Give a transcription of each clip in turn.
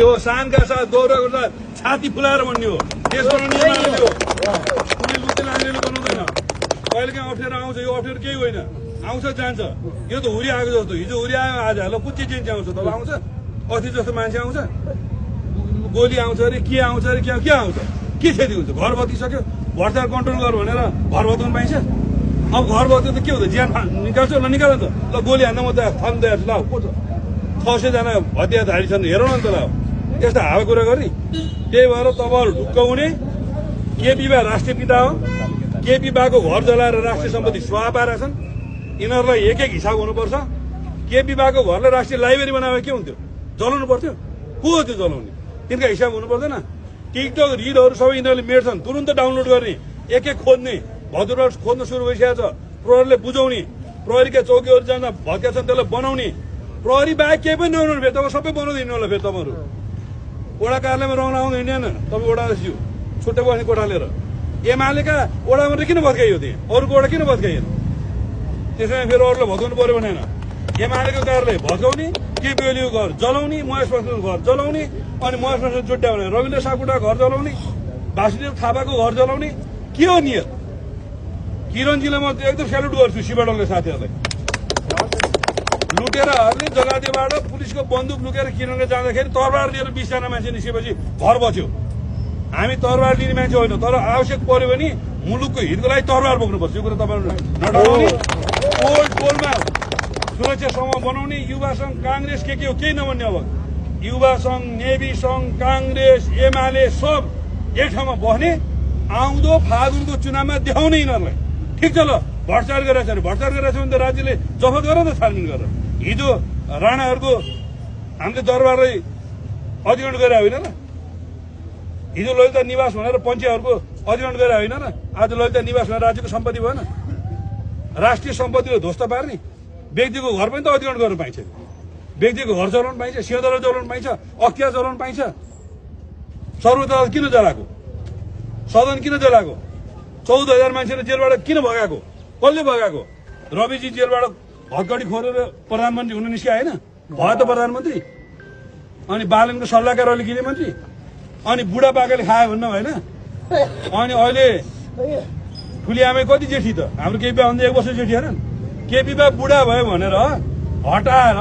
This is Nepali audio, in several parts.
हो शानका साथ गौरवको साथ छाती फुलाएर भन्ने हो। देश बनाउने मान्छे हो। कुनै लुटे लाग्नेले बनाउँदैन। कहिलेकाहीँ अप्ठ्यारो आउँछ, यो अप्ठ्यारो केही होइन, आउँछ जान्छ। यो त हुरी आएको जस्तो, हिजो हुरी आयो आज ल कुच्ची चिन्ची आउँछ, तब आउँछ। अस्ति जस्तो मान्छे आउँछ, गोली आउँछ अरे के आउँछ अरे के आउँछ, के क्षति हुन्छ? घर बतिसक्यो, भ्रष्टाचार कन्ट्रोल गर भनेर घर बताउनु पाइन्छ? अब घर बत्यो त के हुन्छ? ज्यान निकाल्छ, ल निकाल त, ल गोली हान्दा म त थाल्नु तयार छु, ल को छ 600 जना हत्याधारी छन्, हेरौँ न त ल। यस्तो हावा कुरा गर्ने। त्यही भएर तपाईँहरू ढुक्क हुने। केपी बा राष्ट्रिय पिता हो। केपी बाको घर जलाएर राष्ट्रिय सम्पत्ति स्वाहा पारेका छन्। यिनीहरूलाई एक एक हिसाब हुनुपर्छ। केपी बाको घरलाई राष्ट्रिय लाइब्रेरी बनाए के हुन्थ्यो? जलाउनु पर्थ्यो? को हो त्यो जलाउने? तिनका हिसाब हुनु पर्दैन? टिकटक रिलहरू सबै यिनीहरूले मेट्छन्, तुरन्त डाउनलोड गर्ने, एक एक खोज्ने, भदुरबाट खोज्न सुरु भइसकेको छ। प्रहरीले बुझाउने, प्रहरीका चौकीहरू जाँदा भत्का छन् त्यसलाई बनाउने। प्रहरी बाहेक केही पनि नहुनु फेरि तपाईँ सबै बनाउँदै हिँड्नु होला। फेरि तपाईँहरू वडा कार्यालयमा रङ लगाउँदै हिँड्दैन तपाईँ, वडा एसयू छुट्टै बस्ने कोठा लिएर। एमालेका वडा मात्रै किन भत्काइयो त्यहाँ? अरूको वडा किन भत्काइएन? त्यसैमा फेरि अरूलाई भत्काउनु पर्यो भनेन। एमालेको कार्यालय भत्काउने, केपी ओलीको घर जलाउने, महेश बस्नेतको घर जलाउने, अनि महेश बस्नेत जुट्याउने, रविन्द्र सापकोटाको घर जलाउने, वासुदेव थापाको घर जलाउने। के हो नियत? किरणजीलाई म एकदम स्यालुट गर्छु, शिवडलले साथीहरूलाई। लुटेराहरूले जग्गादेखिबाट पुलिसको बन्दुक लुकेर किरणले जाँदाखेरि तरबार लिएर 20 जना मान्छे निस्केपछि घर बच्यो। हामी तरबार लिने मान्छे होइन, तर आवश्यक पर्यो भने मुलुकको हितको लागि तरबार बोक्नुपर्छ। यो कुरा तपाईँहरू नडराउने। टोलमा सुरक्षा समूह बनाउने, युवा संघ काङ्ग्रेस के हो केही नभन्ने। अब युवा संघ, नेभी संघ, काङ्ग्रेस, एमाले सब एक ठाउँमा बस्ने, आउँदो फागुनको चुनावमा देखाउने यिनीहरूलाई। ठिक छ, ल भ्रष्टाचार गरेछ भने भ्रष्टाचार गरेछ भने त राज्यले जफत गर न, छानबिन गरेर। हिजो राणाहरूको हामीले दरबारलाई अधिग्रहण गरेर होइन र? हिजो ललिता निवास भनेर पञ्चायतहरूको अधिग्रहण गरेर होइन र? आज ललिता निवास भनेर राज्यको सम्पत्ति भएन? राष्ट्रिय सम्पत्तिले ध्वस्त पार्ने। व्यक्तिको घर पनि त अधिग्रहण गर्न पाइन्छ, व्यक्तिको घर चलाउनु पाइन्छ, सिंहदरबार चलाउनु पाइन्छ, अख्तियार चलाउनु पाइन्छ। सर्वोच्च अदालत किन जलाएको? सदन किन जलाएको? 14,000 मान्छेले जेलबाट किन भगाएको? कसले भगाएको? रविजी जेलबाट हतगढी खोरेर प्रधानमन्त्री हुन निस्के होइन? भयो त प्रधानमन्त्री। अनि बालनको सल्लाहकार अहिले गृहमन्त्री, अनि बुढापाकाले खायो भन्न होइन? अनि अहिले ठुली आमै कति जेठी त? हाम्रो केपी भन्दा 1 वर्ष जेठी हेरन्। केपी बा बुढा भयो भनेर हटाएर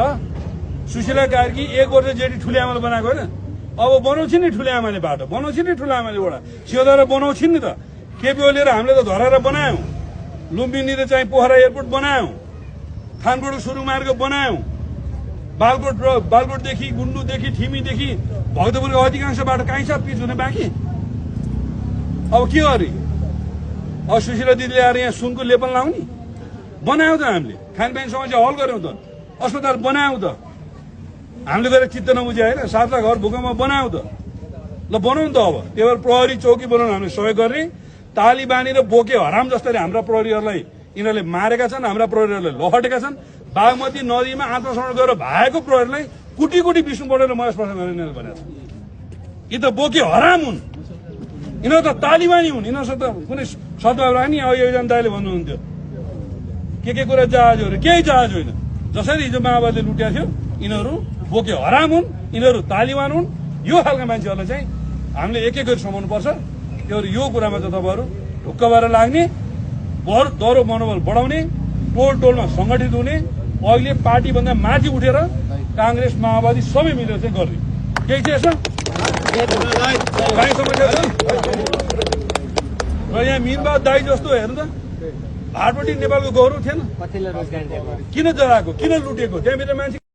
सुशीला कार्की 1 वर्ष जेठी ठुली आमाले बनाएको होइन? अब बनाउँछन् नि ठुली आमाले बाटो, बनाउँछन् नि ठुलो आमाले वडा, सिंहदरबार बनाउँछन् नि त। केपी ओलीले हामीले त धराएर बनायौँ, लुम्बिनीले चाहिँ पोखरा एयरपोर्ट बनायौँ, खानकोट सुरु मार्ग बनायौँ, बालकोटदेखि गुन्डुदेखि ठिमीदेखि भक्तपुरको अधिकांश बाटो कहीँ छ पिच हुने बाँकी। अब के गरे? अब सुशीला दिदीले आएर यहाँ सुनको लेपन लाउने बनायौँ त हामीले। खानपान समस्या हल गऱ्यौँ त, अस्पताल बनायौँ त हामीले, गएर चित्त नबुझ्यो होइन? 7 लाख घर भूकम्पमा बनायौँ त, ल बनाउँ त। अब त्यही भएर प्रहरी चौकी बनाउन हामीले सहयोग गर्ने। तालिबानी र बोके हराम जस्तै हाम्रा प्रहरीहरूलाई यिनीहरूले मारेका छन्, हाम्रा प्रहरीहरूले लहटेका छन्। बागमती नदीमा आत्मसमर्पण गरेर भागेको प्रहरीलाई कुटी कुटी विष्णु पौडेल र महेश प्रसाद भनेर भनेका छन्। यी त बोके हराम हुन्, यिनीहरू त तालिबानी हुन्। यिनीहरूसँग त कुनै सद्भाव राख्ने। अब एकजना दाइले भन्नुहुन्थ्यो के कुरा जहाज हो, केही जहाज होइन। जसरी हिजो माओवादीले लुट्या थियो, यिनीहरू बोके हराम हुन्, यिनीहरू तालिबान हुन्। यो खालका मान्छेहरूलाई चाहिँ हामीले एक एक गरी समाउनु पर्छ। त्यो यो कुरामा चाहिँ तपाईँहरू ढुक्क भएर लाग्ने, दह्रो मनोबल बढाउने, टोलमा सङ्गठित हुने। अहिले पार्टीभन्दा माथि उठेर काङ्ग्रेस माओवादी सबै मिलेर चाहिँ गर्ने। केही चाहिँ यसो काहीँ समस्या छ र यहाँ मिनबाद दाई जस्तो हेर्नु त, भाटपट्टि नेपालको गौरव थिएन? किन जलाएको, किन लुटेको? त्यहाँभित्र मान्छे